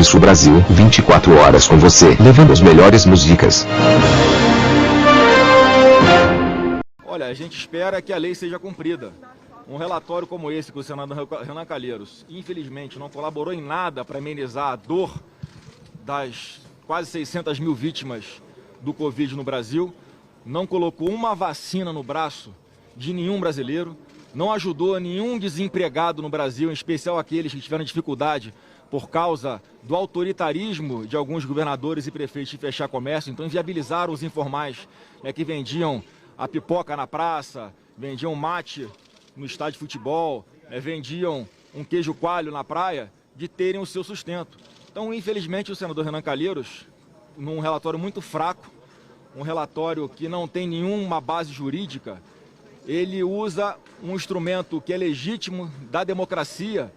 Sul Brasil, 24 horas com você, levando as melhores músicas. Olha, a gente espera que a lei seja cumprida. Um relatório como esse que o senador Renan Calheiros, infelizmente, não colaborou em nada para amenizar a dor das quase 600 mil vítimas do Covid no Brasil, não colocou uma vacina no braço de nenhum brasileiro, não ajudou nenhum desempregado no Brasil, em especial aqueles que tiveram dificuldade por causa do autoritarismo de alguns governadores e prefeitos de fechar comércio. Então inviabilizaram os informais, que vendiam a pipoca na praça, vendiam mate no estádio de futebol, vendiam um queijo coalho na praia, de terem o seu sustento. Então, infelizmente, o senador Renan Calheiros, num relatório muito fraco, um relatório que não tem nenhuma base jurídica, ele usa um instrumento que é legítimo da democracia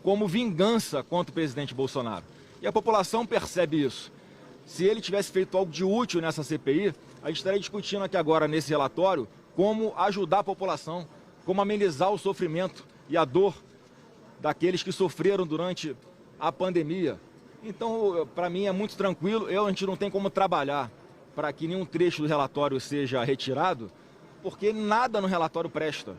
como vingança contra o presidente Bolsonaro. E a população percebe isso. Se ele tivesse feito algo de útil nessa CPI, a gente estaria discutindo aqui agora, nesse relatório, como ajudar a população, como amenizar o sofrimento e a dor daqueles que sofreram durante a pandemia. Então, para mim é muito tranquilo, a gente não tem como trabalhar para que nenhum trecho do relatório seja retirado, porque nada no relatório presta.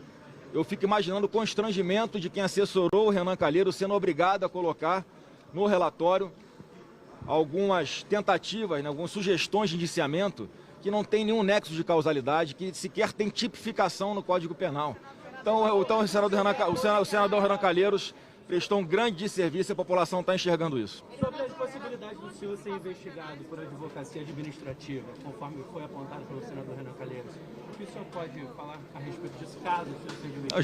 Eu fico imaginando o constrangimento de quem assessorou o Renan Calheiros sendo obrigado a colocar no relatório algumas tentativas, algumas sugestões de indiciamento que não tem nenhum nexo de causalidade, que sequer tem tipificação no Código Penal. Então o senador Renan Calheiros prestou um grande desserviço e a população está enxergando isso. Sobre as possibilidades do senhor ser investigado por advocacia administrativa, conforme foi apontado pelo senador Renan Calheiros, o que o senhor pode falar a respeito disso, caso o senhor seja investigado? Eu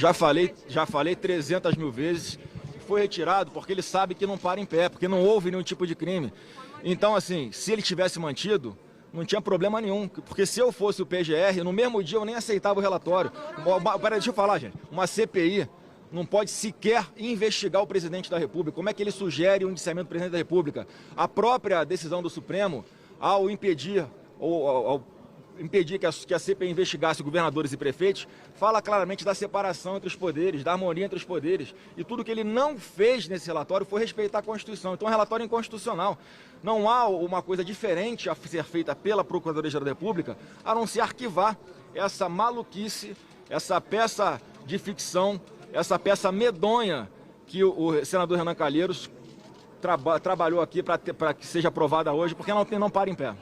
já falei 300 mil vezes, foi retirado porque ele sabe que não para em pé, porque não houve nenhum tipo de crime. Então, assim, se ele tivesse mantido, não tinha problema nenhum, porque se eu fosse o PGR, no mesmo dia eu nem aceitava o relatório. Peraí, deixa eu falar, gente. Uma CPI não pode sequer investigar o presidente da República. Como é que ele sugere o indiciamento do presidente da República? A própria decisão do Supremo, ao impedir que a CPI investigasse governadores e prefeitos, fala claramente da separação entre os poderes, da harmonia entre os poderes. E tudo que ele não fez nesse relatório foi respeitar a Constituição. Então é um relatório inconstitucional. Não há uma coisa diferente a ser feita pela Procuradoria-Geral da República, a não ser arquivar essa maluquice, essa peça de ficção, essa peça medonha que o senador Renan Calheiros trabalhou aqui para que seja aprovada hoje, porque não para em pé.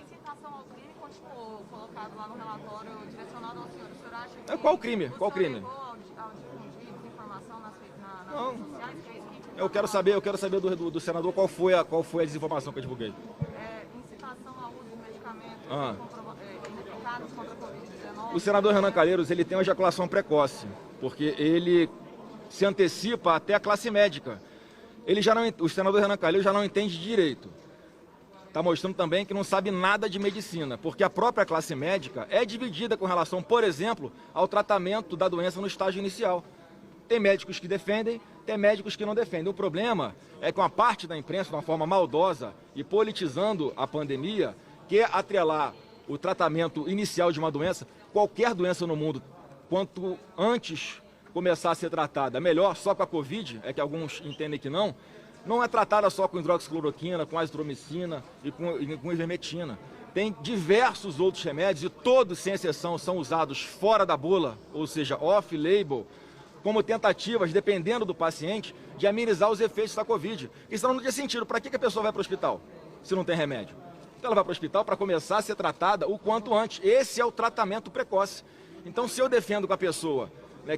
Lá no relatório direcionado ao senhor. O senhor acha que Qual crime? Qual crime? Ao difundir desinformação nas redes sociais? Que é isso que eu quero saber do senador qual foi a desinformação que eu divulguei. Incitação ao uso de medicamentos indicados contra a Covid-19. O senador Renan Calheiros, ele tem uma ejaculação precoce, porque ele se antecipa até a classe médica. O senador Renan Calheiros já não entende direito. Está mostrando também que não sabe nada de medicina, porque a própria classe médica é dividida com relação, por exemplo, ao tratamento da doença no estágio inicial. Tem médicos que defendem, tem médicos que não defendem. O problema é que uma parte da imprensa, de uma forma maldosa e politizando a pandemia, quer atrelar o tratamento inicial de uma doença, qualquer doença no mundo, quanto antes começar a ser tratada, melhor, só com a Covid, é que alguns entendem que não é tratada só com hidroxicloroquina, com azitromicina e com ivermectina. Tem diversos outros remédios e todos, sem exceção, são usados fora da bula, ou seja, off-label, como tentativas, dependendo do paciente, de amenizar os efeitos da Covid. Isso não tem sentido. Para que a pessoa vai para o hospital se não tem remédio? Então ela vai para o hospital para começar a ser tratada o quanto antes. Esse é o tratamento precoce. Então, se eu defendo com a pessoa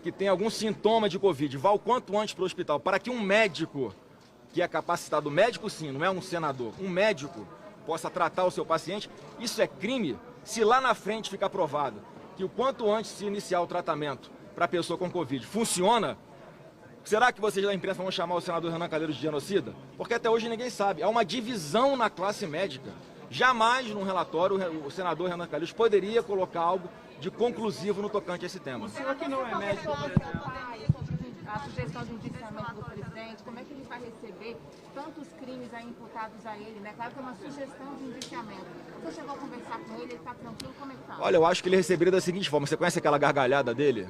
que tem algum sintoma de Covid, vá o quanto antes para o hospital, para que um médico que é capacitado, médico sim, não é um senador, um médico possa tratar o seu paciente, isso é crime se lá na frente ficar provado que o quanto antes se iniciar o tratamento para a pessoa com Covid funciona. Será que vocês da imprensa vão chamar o senador Renan Calheiros de genocida? Porque até hoje ninguém sabe, há uma divisão na classe médica. Jamais num relatório o senador Renan Calheiros poderia colocar algo de conclusivo no tocante a esse tema. O senhor que não é médico, por exemplo, a sugestão de indiciamento do presidente, como é que ele vai receber tantos crimes aí imputados a ele, né? Claro que é uma sugestão de indiciamento. Você chegou a conversar com ele está tranquilo, como é que tá? Olha, eu acho que ele receberia da seguinte forma, você conhece aquela gargalhada dele?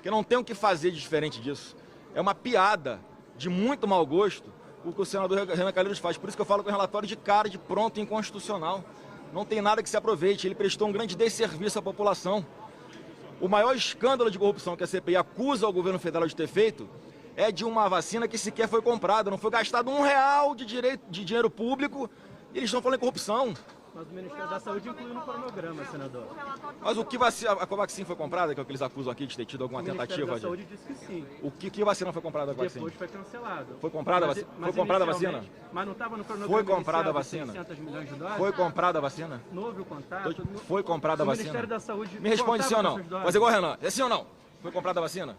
Que eu não tenho o que fazer de diferente disso. É uma piada de muito mau gosto o que o senador Renan Calheiros faz. Por isso que eu falo que é um relatório de cara, de pronto, inconstitucional. Não tem nada que se aproveite. Ele prestou um grande desserviço à população. O maior escândalo de corrupção que a CPI acusa o governo federal de ter feito é de uma vacina que sequer foi comprada. Não foi gastado R$1 de dinheiro público e eles estão falando em corrupção. Mas o Ministério da Saúde incluiu no cronograma, senador. Mas o que vacina, a Covaxin foi comprada, que é o que eles acusam aqui de ter tido alguma tentativa? O Ministério da Saúde disse que sim. O que vacina foi comprada da Covaxin? Depois foi cancelado. Foi comprada a vacina? Foi comprada a vacina? Mas não estava no cronograma. Foi comprada a vacina? 600 milhões de dólares? Foi comprada a vacina? Não houve o contato? Foi comprada a vacina? O Ministério da Saúde... Me responde sim ou não. Mas igual Renan, é sim ou não? Foi comprada a vacina?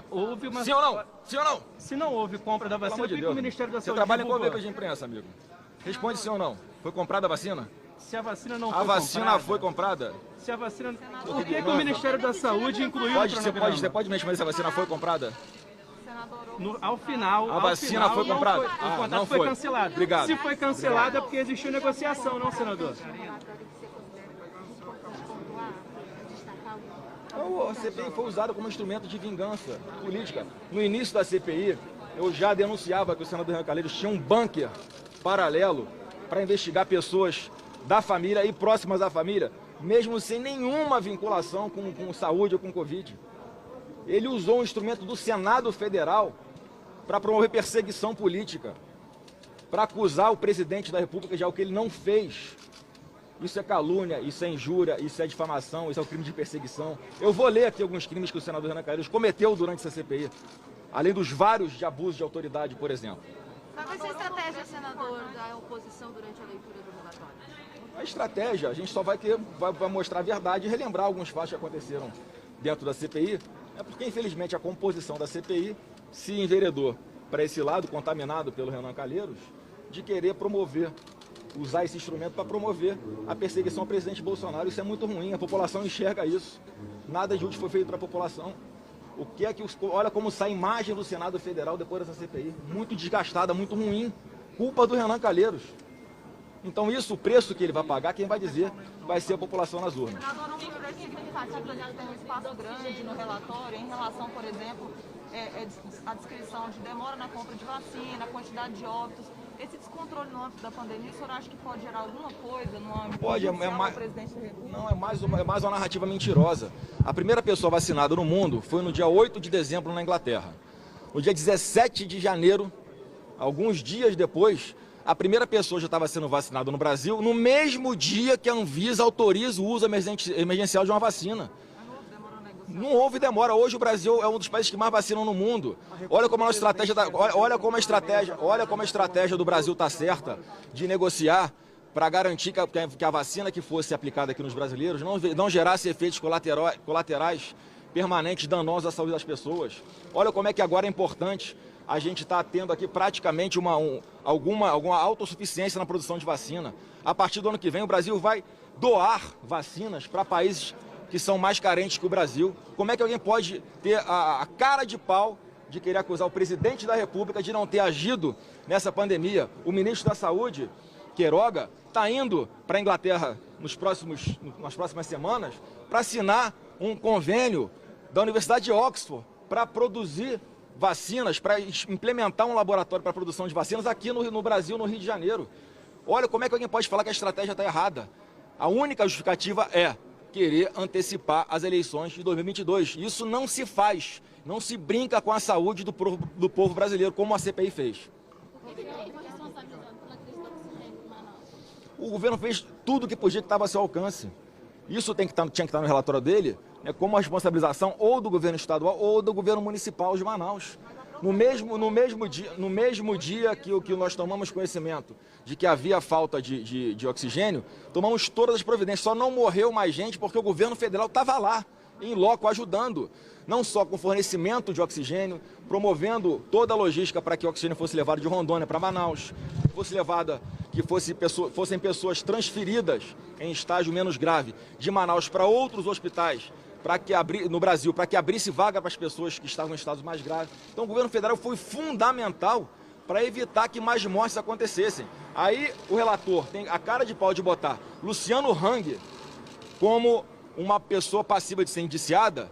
Houve uma... Sim ou não? Sim ou não? Se não houve compra da vacina, por que o Ministério da Saúde Você trabalha com divulgou? veículos de imprensa, amigo. Responde sim ou não. Foi comprada a vacina? Se a vacina não A foi vacina comprada... foi comprada? Se a vacina... Por que o Ministério da Saúde incluiu no cronograma? Você pode me responder se a vacina foi comprada? Ao final... A vacina foi comprada? O contrato não foi cancelado. Obrigado. Se foi cancelado é porque existiu negociação, não, senador? A CPI foi usada como instrumento de vingança política. No início da CPI, eu já denunciava que o senador Renan Calheiros tinha um bunker paralelo para investigar pessoas da família e próximas à família, mesmo sem nenhuma vinculação com saúde ou com Covid. Ele usou um instrumento do Senado Federal para promover perseguição política, para acusar o presidente da República de algo que ele não fez. Isso é calúnia, isso é injúria, isso é difamação, isso é um crime de perseguição. Eu vou ler aqui alguns crimes que o senador Renan Calheiros cometeu durante essa CPI, além dos vários de abuso de autoridade, por exemplo. Qual vai ser a estratégia, senador, da oposição durante a leitura do relatório? A estratégia, a gente só vai mostrar a verdade e relembrar alguns fatos que aconteceram dentro da CPI, é porque, infelizmente, a composição da CPI se enveredou para esse lado, contaminado pelo Renan Calheiros, de querer promover, usar esse instrumento para promover a perseguição ao presidente Bolsonaro. Isso é muito ruim, a população enxerga isso. Nada de útil foi feito para a população. O que é que olha como sai a imagem do Senado Federal depois dessa CPI. Muito desgastada, muito ruim. Culpa do Renan Calheiros. Então isso, o preço que ele vai pagar, quem vai dizer vai ser a população nas urnas. Senador, não foi significativo, já tem um espaço grande no relatório em relação, por exemplo, à descrição de demora na compra de vacina, a quantidade de óbitos. Esse descontrole no âmbito da pandemia, o senhor acha que pode gerar alguma coisa no âmbito do presidente da República? Não, é mais uma narrativa mentirosa. A primeira pessoa vacinada no mundo foi no dia 8 de dezembro na Inglaterra. No dia 17 de janeiro, alguns dias depois, a primeira pessoa já estava sendo vacinada no Brasil, no mesmo dia que a Anvisa autoriza o uso emergencial de uma vacina. Não houve demora. Hoje o Brasil é um dos países que mais vacinam no mundo. Olha como a nossa estratégia, olha como a estratégia do Brasil está certa de negociar para garantir que a vacina que fosse aplicada aqui nos brasileiros não gerasse efeitos colaterais permanentes danosos à saúde das pessoas. Olha como é que agora é importante a gente está tendo aqui praticamente alguma autossuficiência na produção de vacina. A partir do ano que vem o Brasil vai doar vacinas para países que são mais carentes que o Brasil. Como é que alguém pode ter a cara de pau de querer acusar o presidente da República de não ter agido nessa pandemia? O ministro da Saúde, Queiroga, está indo para a Inglaterra nas próximas semanas para assinar um convênio da Universidade de Oxford para produzir vacinas, para implementar um laboratório para a produção de vacinas aqui no Brasil, no Rio de Janeiro. Olha como é que alguém pode falar que a estratégia está errada. A única justificativa é querer antecipar as eleições de 2022. Isso não se faz, não se brinca com a saúde do povo brasileiro, como a CPI fez. O governo fez tudo o que podia, que estava a seu alcance. Isso tinha que estar no relatório dele, como a responsabilização ou do governo estadual ou do governo municipal de Manaus. No mesmo dia que nós tomamos conhecimento de que havia falta de oxigênio, tomamos todas as providências. Só não morreu mais gente porque o governo federal estava lá, em loco, ajudando. Não só com fornecimento de oxigênio, promovendo toda a logística para que o oxigênio fosse levado de Rondônia para Manaus, fossem pessoas transferidas em estágio menos grave de Manaus para outros hospitais no Brasil, para que abrisse vaga para as pessoas que estavam em estados mais graves. Então o governo federal foi fundamental para evitar que mais mortes acontecessem. Aí o relator tem a cara de pau de botar Luciano Hang como uma pessoa passível de ser indiciada,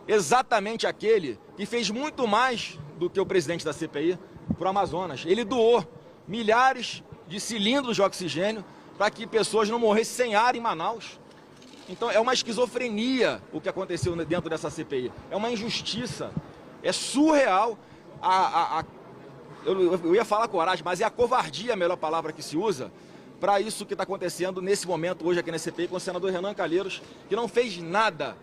exatamente aquele que fez muito mais do que o presidente da CPI para o Amazonas. Ele doou milhares de cilindros de oxigênio para que pessoas não morressem sem ar em Manaus. Então é uma esquizofrenia o que aconteceu dentro dessa CPI. É uma injustiça, é surreal. Eu ia falar coragem, mas é a covardia a melhor palavra que se usa para isso que está acontecendo nesse momento hoje aqui na CPI com o senador Renan Calheiros, que não fez nada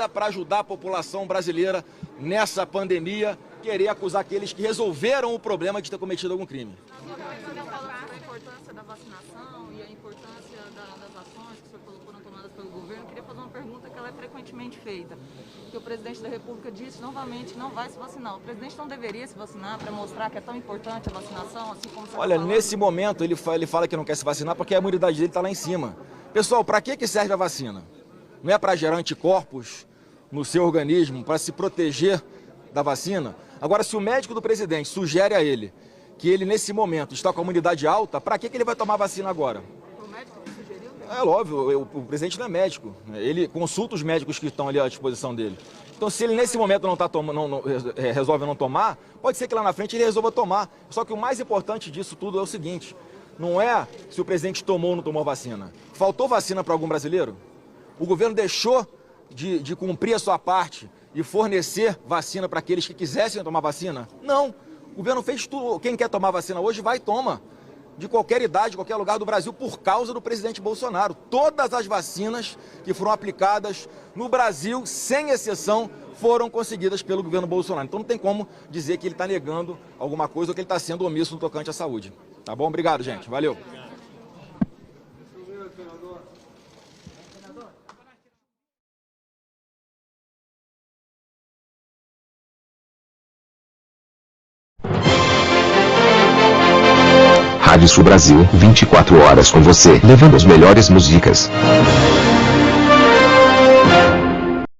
para ajudar a população brasileira nessa pandemia, querer acusar aqueles que resolveram o problema de ter cometido algum crime. A importância da vacinação e a importância das ações que o senhor falou foram tomadas pelo governo, eu queria fazer uma pergunta que ela é frequentemente feita. Que o presidente da República disse novamente que não vai se vacinar. O presidente não deveria se vacinar para mostrar que é tão importante a vacinação, assim como você está falando? Nesse momento ele fala que não quer se vacinar porque a imunidade dele está lá em cima. Pessoal, para que serve a vacina? Não é para gerar anticorpos no seu organismo, para se proteger da vacina? Agora, se o médico do presidente sugere a ele que ele, nesse momento, está com a imunidade alta, para que ele vai tomar vacina agora? O médico que sugeriu? É óbvio, o presidente não é médico. Ele consulta os médicos que estão ali à disposição dele. Então, se ele nesse momento resolve não tomar, pode ser que lá na frente ele resolva tomar. Só que o mais importante disso tudo é o seguinte, não é se o presidente tomou ou não tomou vacina. Faltou vacina para algum brasileiro? O governo deixou de cumprir a sua parte e fornecer vacina para aqueles que quisessem tomar vacina? Não. O governo fez tudo. Quem quer tomar vacina hoje, vai e toma. De qualquer idade, de qualquer lugar do Brasil, por causa do presidente Bolsonaro. Todas as vacinas que foram aplicadas no Brasil, sem exceção, foram conseguidas pelo governo Bolsonaro. Então não tem como dizer que ele está negando alguma coisa ou que ele está sendo omisso no tocante à saúde. Tá bom? Obrigado, gente. Valeu. Rádio Sul Brasil, 24 horas com você, levando as melhores músicas.